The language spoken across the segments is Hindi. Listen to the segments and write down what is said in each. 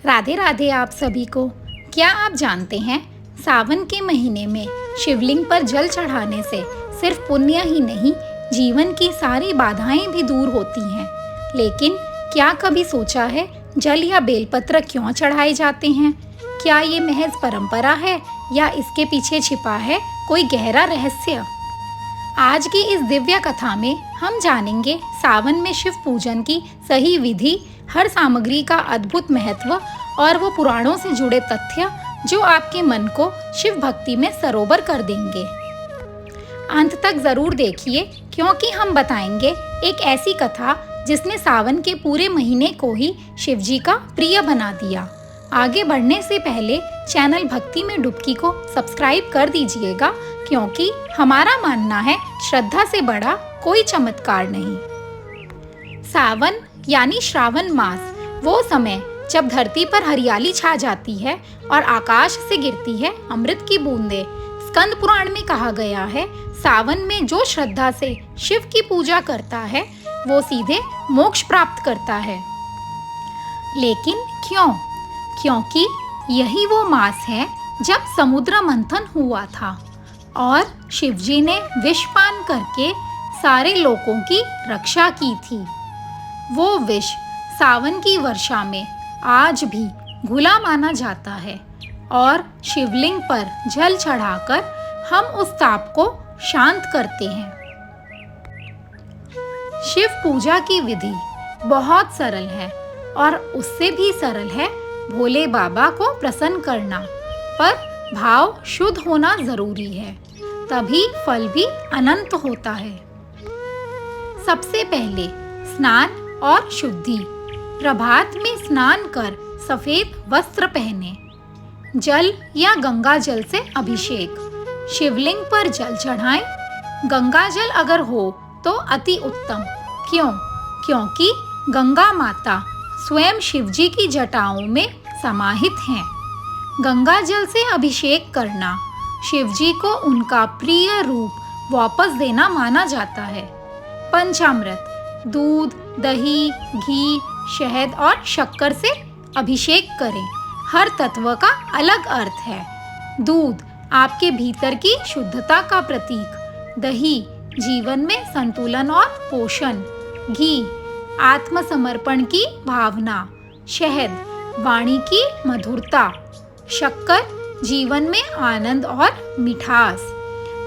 राधे राधे आप सभी को। क्या आप जानते हैं, सावन के महीने में शिवलिंग पर जल चढ़ाने से सिर्फ पुण्य ही नहीं, जीवन की सारी बाधाएं भी दूर होती हैं। लेकिन क्या कभी सोचा है, जल या बेलपत्र क्यों चढ़ाए जाते हैं? क्या ये महज परंपरा है या इसके पीछे छिपा है कोई गहरा रहस्य? आज की इस दिव्य कथा में हम जानेंगे सावन में शिव पूजन की सही विधि, हर सामग्री का अद्भुत महत्व और वो पुराणों से जुड़े तथ्य जो आपके मन को शिव भक्ति में सरोवर कर देंगे। अंत तक जरूर देखिए, क्योंकि हम बताएंगे एक ऐसी कथा जिसने सावन के पूरे महीने को ही शिव जी का प्रिय बना दिया। आगे बढ़ने से पहले चैनल भक्ति में डुबकी को सब्सक्राइब कर दीजिएगा, क्योंकि हमारा मानना है श्रद्धा से बड़ा कोई चमत्कार नहीं। सावन यानी श्रावण मास, वो समय जब धरती पर हरियाली छा जाती है और आकाश से गिरती है अमृत की बूंदें। स्कंद पुराण में कहा गया है, सावन में जो श्रद्धा से शिव की पूजा करता है वो सीधे मोक्ष प्राप्त करता है। लेकिन क्यों? क्योंकि यही वो मास है जब समुद्र मंथन हुआ था और शिवजी ने विषपान करके सारे लोगों की रक्षा की थी। वो विष सावन की वर्षा में आज भी घुला माना जाता है और शिवलिंग पर जल चढ़ाकर हम उस ताप को शांत करते हैं। शिव पूजा की विधि बहुत सरल है और उससे भी सरल है भोले बाबा को प्रसन्न करना, पर भाव शुद्ध होना जरूरी है, तभी फल भी अनंत होता है। सबसे पहले स्नान और शुद्धि। प्रभात में स्नान कर सफेद वस्त्र पहने, जल या गंगा जल से अभिषेक, शिवलिंग पर जल चढ़ाएं। गंगा जल अगर हो तो अति उत्तम। क्यों? क्योंकि गंगा माता स्वयं शिवजी की जटाओं में समाहित हैं। गंगा जल से अभिषेक करना शिवजी को उनका प्रिय रूप वापस देना माना जाता है। पंचामृत, दूध, दही, घी, शहद और शक्कर से अभिषेक करें। हर तत्व का अलग अर्थ है। दूध आपके भीतर की शुद्धता का प्रतीक, दही जीवन में संतुलन और पोषण, घी आत्मसमर्पण की भावना, शहद वाणी की मधुरता, शक्कर जीवन में आनंद और मिठास।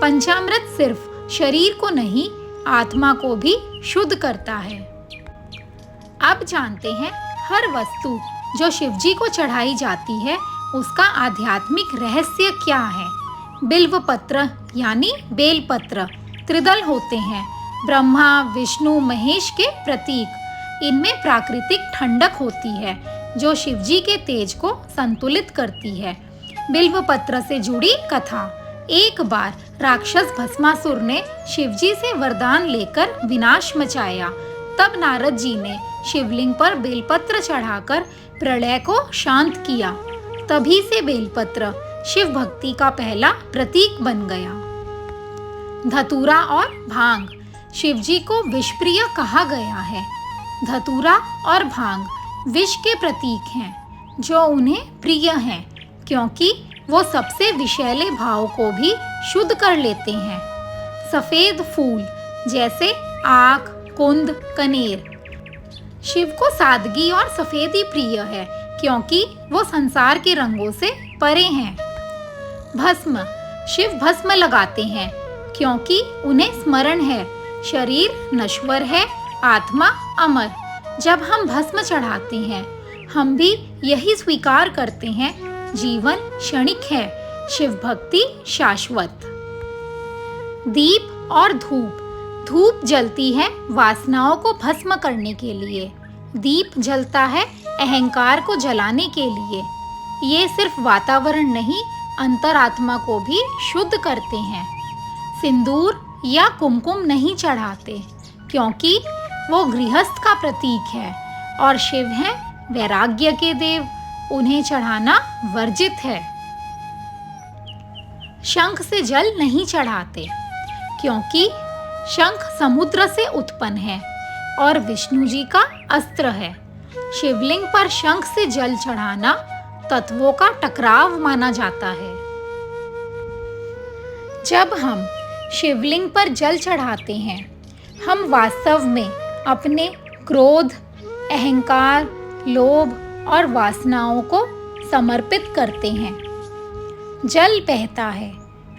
पंचामृत सिर्फ शरीर को नहीं, आत्मा को भी शुद्ध करता है। अब जानते हैं हर वस्तु जो शिवजी को चढ़ाई जाती है उसका आध्यात्मिक रहस्य क्या है। बिल्व पत्र यानी बेलपत्र त्रिदल होते हैं, ब्रह्मा विष्णु महेश के प्रतीक। इनमें प्राकृतिक ठंडक होती है जो शिवजी के तेज को संतुलित करती है। बिल्व पत्र से जुड़ी कथा। एक बार राक्षस भस्मासुर ने शिवजी से वरदान लेकर विनाश मचाया। तब नारद जी ने शिवलिंग पर बेलपत्र चढ़ाकर प्रलय को शांत किया। तभी से बेलपत्र शिव भक्ति का पहला प्रतीक बन गया। धतूरा और भांग शिवजी को विषप्रिय कहा गया है। धतूरा और भांग विष के प्रतीक हैं जो उन्हें प्रिय हैं, क्योंकि वो सबसे विषैले भाव को भी शुद्ध कर लेते हैं। सफेद फूल जैसे आक, कुंद, कनेर। शिव को सादगी और सफेदी प्रिय है, क्योंकि वो संसार के रंगों से परे हैं। भस्म, शिव भस्म लगाते हैं क्योंकि उन्हें स्मरण है शरीर नश्वर है, आत्मा अमर। जब हम भस्म चढ़ाते हैं हम भी यही स्वीकार करते हैं, जीवन क्षणिक है, शिव भक्ति शाश्वत। दीप और धूप। धूप जलती है वासनाओं को भस्म करने के लिए, दीप जलता है अहंकार को जलाने के लिए। ये सिर्फ वातावरण नहीं, अंतरात्मा को भी शुद्ध करते हैं। सिंदूर या कुमकुम नहीं चढ़ाते, क्योंकि वो गृहस्थ का प्रतीक है और शिव हैं वैराग्य के देव, उन्हें चढ़ाना वर्जित है। शंख से जल नहीं चढ़ाते, क्योंकि शंख समुद्र से उत्पन्न है और विष्णु जी का अस्त्र है। शिवलिंग पर शंख से जल चढ़ाना तत्वों का टकराव माना जाता है। जब हम शिवलिंग पर जल चढ़ाते हैं, हम वास्तव में अपने क्रोध, अहंकार, लोभ और वासनाओं को समर्पित करते हैं। जल बहता है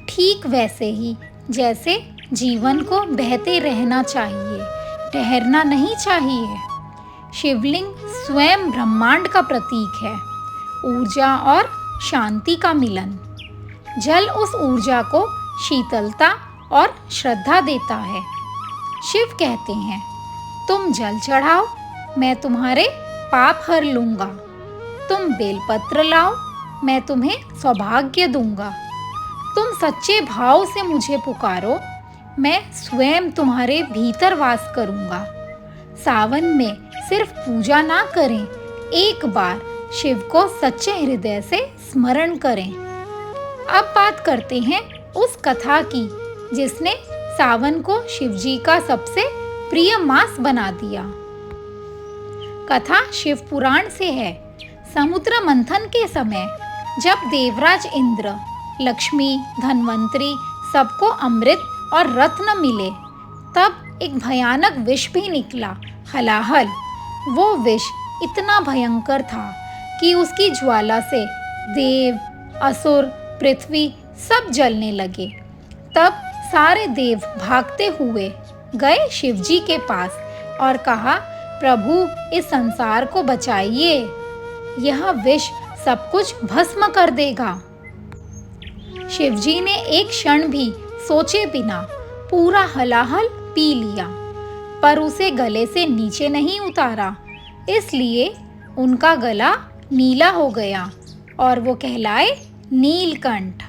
ठीक वैसे ही जैसे जीवन को बहते रहना चाहिए, ठहरना नहीं चाहिए। शिवलिंग स्वयं ब्रह्मांड का प्रतीक है, ऊर्जा और शांति का मिलन। जल उस ऊर्जा को शीतलता और श्रद्धा देता है। शिव कहते हैं, तुम जल चढ़ाओ, मैं तुम्हारे पाप हर लूंगा। तुम बेलपत्र लाओ, मैं तुम्हें सौभाग्य दूंगा। तुम सच्चे भाव से मुझे पुकारो, मैं स्वयं तुम्हारे भीतर वास करूंगा। सावन में सिर्फ पूजा ना करें, एक बार शिव को सच्चे हृदय से स्मरण करें। अब बात करते हैं उस कथा की जिसने सावन को शिवजी का सबसे प्रिय मास बना दिया। कथा शिव पुराण से है। समुद्र मंथन के समय जब देवराज इंद्र, लक्ष्मी, धनवंतरी सबको अमृत और रत्न मिले, तब एक भयानक विष भी निकला, हलाहल। वो विष इतना भयंकर था कि उसकी ज्वाला से देव, असुर, पृथ्वी सब जलने लगे। तब सारे देव भागते हुए गए शिवजी के पास और कहा, प्रभु इस संसार को बचाइए, यह विष सब कुछ भस्म कर देगा। शिवजी ने एक क्षण भी सोचे बिना पूरा हलाहल पी लिया, पर उसे गले से नीचे नहीं उतारा, इसलिए उनका गला नीला हो गया और वो कहलाए नीलकंठ।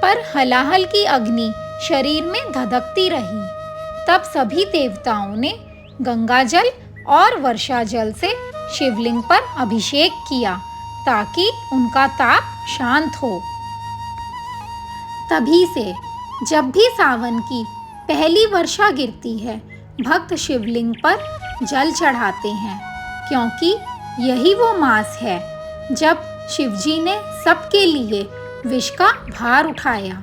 पर हलाहल की अग्नि शरीर में धधकती रही। तब सभी देवताओं ने गंगाजल और वर्षा जल से शिवलिंग पर अभिषेक किया ताकि उनका ताप शांत हो। तभी से जब भी सावन की पहली वर्षा गिरती है, भक्त शिवलिंग पर जल चढ़ाते हैं, क्योंकि यही वो मास है जब शिवजी ने सबके लिए विष का भार उठाया।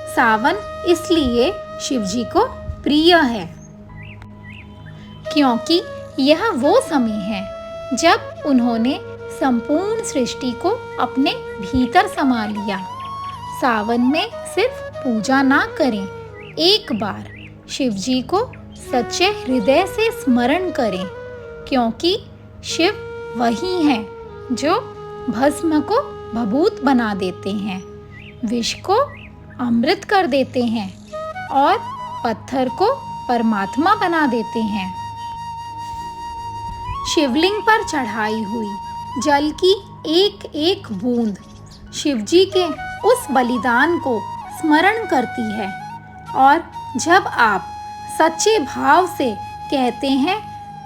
सावन इसलिए शिवजी को प्रिय है, क्योंकि यह वो समय है जब उन्होंने संपूर्ण सृष्टि को अपने भीतर समा लिया। सावन में सिर्फ पूजा ना करें, एक बार शिवजी को सच्चे हृदय से स्मरण करें, क्योंकि शिव वही हैं जो भस्म को भभूत बना देते हैं, विष को अमृत कर देते हैं और पत्थर को परमात्मा बना देते हैं। शिवलिंग पर चढ़ाई हुई जल की एक एक बूंद शिवजी के उस बलिदान को स्मरण करती है, और जब आप सच्चे भाव से कहते हैं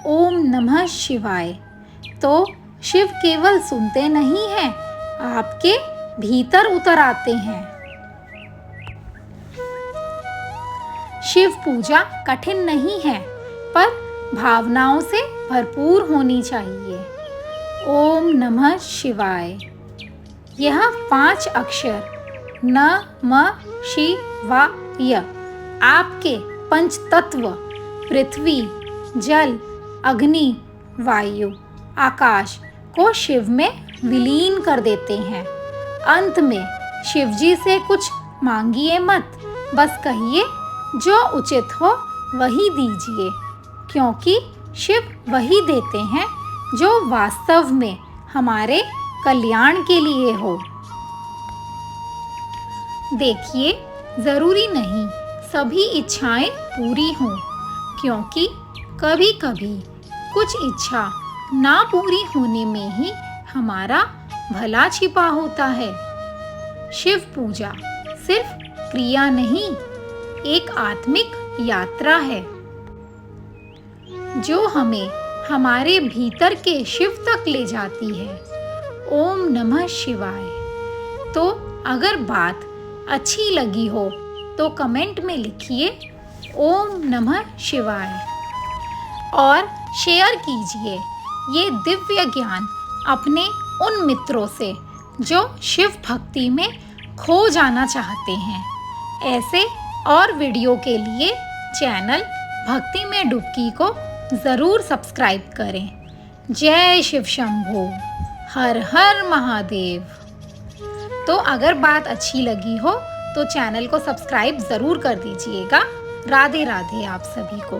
ओम नमः शिवाय, तो शिव केवल सुनते नहीं हैं, आपके भीतर उतर आते हैं। शिव पूजा कठिन नहीं है, पर भावनाओं से भरपूर होनी चाहिए। ओम नमः शिवाय, यह 5 अक्षर न म शिवाय आपके पंच तत्व पृथ्वी, जल, अग्नि, वायु, आकाश को शिव में विलीन कर देते हैं। अंत में शिवजी से कुछ मांगिए मत, बस कहिए जो उचित हो वही दीजिए, क्योंकि शिव वही देते हैं जो वास्तव में हमारे कल्याण के लिए हो। देखिए, जरूरी नहीं सभी इच्छाएं पूरी हों, क्योंकि कभी-कभी कुछ इच्छा ना पूरी होने में ही हमारा भला छिपा होता है। शिव पूजा सिर्फ क्रिया नहीं, एक आत्मिक यात्रा है जो हमें हमारे भीतर के शिव तक ले जाती है। ओम नमः शिवाय। तो अगर बात अच्छी लगी हो तो कमेंट में लिखिए ओम नमः शिवाय, और शेयर कीजिए ये दिव्य ज्ञान अपने उन मित्रों से जो शिव भक्ति में खो जाना चाहते हैं। ऐसे और वीडियो के लिए चैनल भक्ति में डुबकी को ज़रूर सब्सक्राइब करें। जय शिव शंभो, हर हर महादेव। तो अगर बात अच्छी लगी हो तो चैनल को सब्सक्राइब ज़रूर कर दीजिएगा। राधे राधे आप सभी को।